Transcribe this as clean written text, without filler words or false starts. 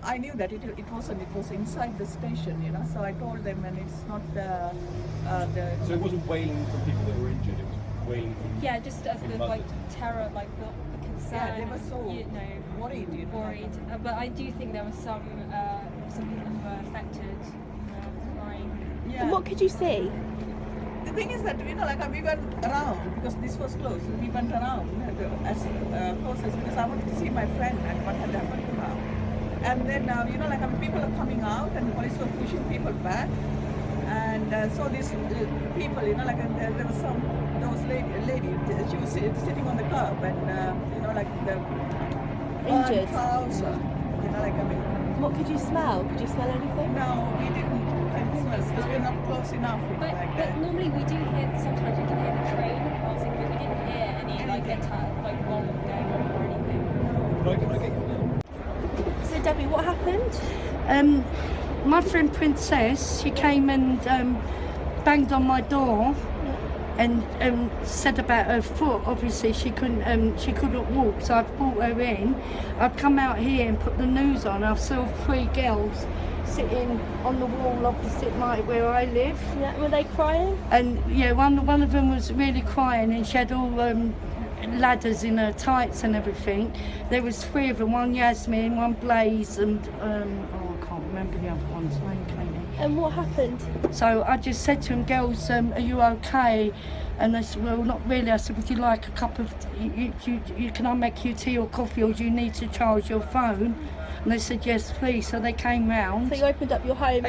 I knew that it wasn't. It was inside the station, you know. So I told them, and it's not the. So it wasn't wailing from people that were injured. It was wailing from. Yeah, just of the like terror, like the concern. Yeah, they were so worried. You know, worried. But I do think there were some people who were affected, crying. Yeah. And what could you see? The thing is that, you know, like we went around because this was closed. We went around as close as, because I wanted to see my friend and what had happened to her. And then, you know, like people are coming out and the police were pushing people back. And so these people, you know, like there was those lady, she was sitting on the curb and, you know, like the Injured. Trouser, you know, like What could you smell? Could you smell anything? No, we didn't smell because we're not close enough. But normally we do hear, sometimes we can hear the train passing, but we didn't hear any like bomb going off or anything. Can I get your name? So Debbie, what happened? My friend Princess, she came and banged on my door and said about her foot. Obviously she couldn't walk, so I've brought her in. I've come out here and put the news on. I saw 3 girls sitting on the wall opposite where I live. Yeah, were they crying? And yeah, one of them was really crying, and she had all ladders in her tights and everything. There was 3 of them, one Yasmin, one Blaze, and I can't remember the other one's name, Katie. And what happened? So I just said to them, girls, are you okay? And they said, well, not really. I said, would you like a cup of can I make you tea or coffee, or do you need to charge your phone? And they said, yes, please. So they came round. So you opened up your home.